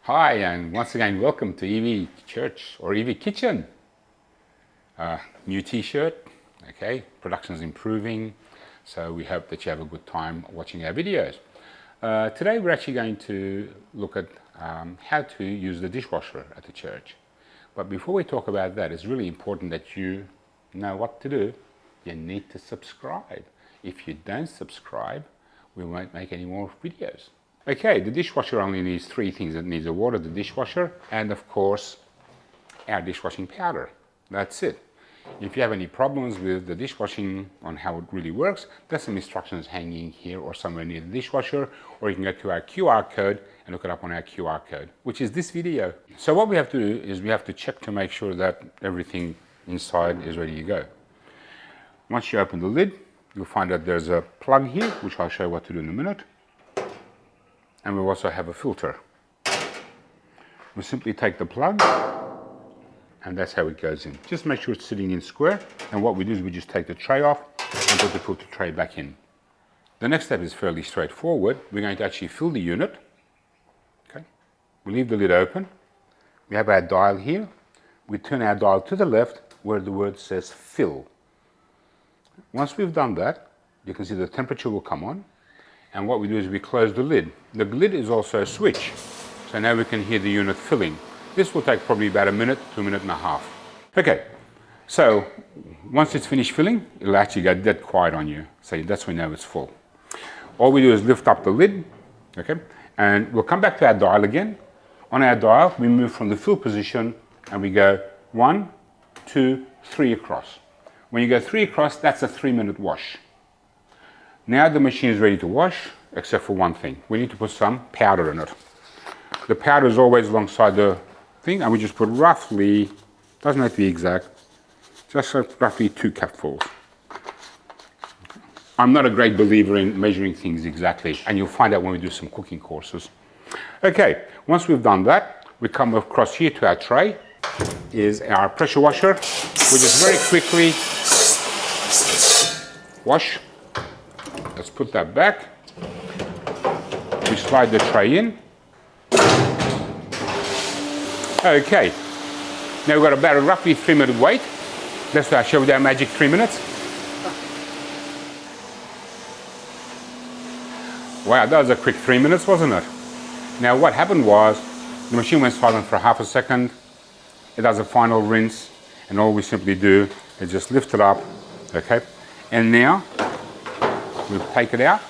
Hi, and once again, welcome to EV Church or EV Kitchen. New t-shirt, okay, production is improving, so we hope that you have a good time watching our videos. Today we're actually going to look at how to use the dishwasher at the church. But before we talk about that, it's really important that you know what to do. You need to subscribe. If you don't subscribe, we won't make any more videos. Okay, the dishwasher only needs three things. It needs the water, the dishwasher, and of course, our dishwashing powder. That's it. If you have any problems with the dishwashing on how it really works, there's some instructions hanging here or somewhere near the dishwasher, or you can go to our QR code and look it up on our QR code, which is this video. So what we have to do is we have to check to make sure that everything inside is ready to go. Once you open the lid, you'll find that there's a plug here, which I'll show you what to do in a minute. And we also have a filter. We simply take the plug, and that's how it goes in. Just make sure it's sitting in square, and what we do is we just take the tray off and put the filter tray back in. The next step is fairly straightforward. We're going to actually fill the unit. Okay. We leave the lid open. We have our dial here. We turn our dial to the left where the word says fill. Once we've done that, you can see the temperature will come on. And what we do is we close the lid. The lid is also a switch. So now we can hear the unit filling. This will take probably about a minute to a minute and a half. Okay, so once it's finished filling, it'll actually get dead quiet on you. So that's when you know it's full. All we do is lift up the lid, okay? And we'll come back to our dial again. On our dial, we move from the fill position and we go 1, 2, 3 across. When you go 3 across, that's a 3-minute wash. Now the machine is ready to wash, except for one thing. We need to put some powder in it. The powder is always alongside the thing, and we just put roughly, doesn't have to be exact, just roughly 2 cupfuls. I'm not a great believer in measuring things exactly, and you'll find out when we do some cooking courses. Okay, once we've done that, we come across here to our tray, is our pressure washer. We just very quickly wash. Let's put that back. We slide the tray in. Okay. Now we've got about a roughly 3-minute wait. Let's show you our magic 3 minutes. Wow, that was a quick 3 minutes, wasn't it? Now what happened was, the machine went silent for half a second. It does a final rinse, and all we simply do is just lift it up, okay? And now, we'll take it out.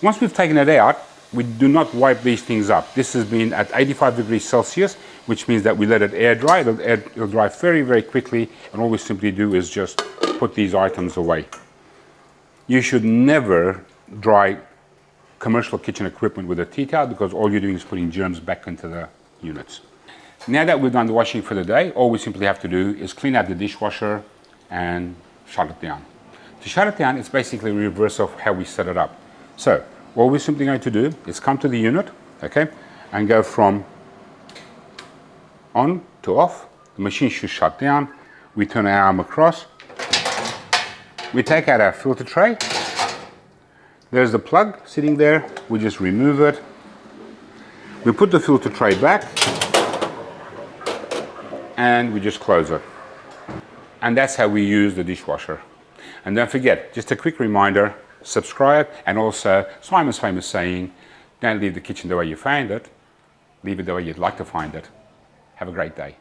Once we've taken it out, we do not wipe these things up. This has been at 85 degrees Celsius, which means that we let it air dry. It'll dry very, very quickly, and all we simply do is just put these items away. You should never dry commercial kitchen equipment with a tea towel, because all you're doing is putting germs back into the units. Now that we've done the washing for the day, all we simply have to do is clean out the dishwasher and shut it down. To shut it down, it's basically a reverse of how we set it up. So, what we're simply going to do is come to the unit, okay, and go from on to off. The machine should shut down. We turn our arm across. We take out our filter tray. There's the plug sitting there. We just remove it. We put the filter tray back, and we just close it. And that's how we use the dishwasher. And don't forget, just a quick reminder, subscribe, and also Simon's famous saying, don't leave the kitchen the way you found it, leave it the way you'd like to find it. Have a great day.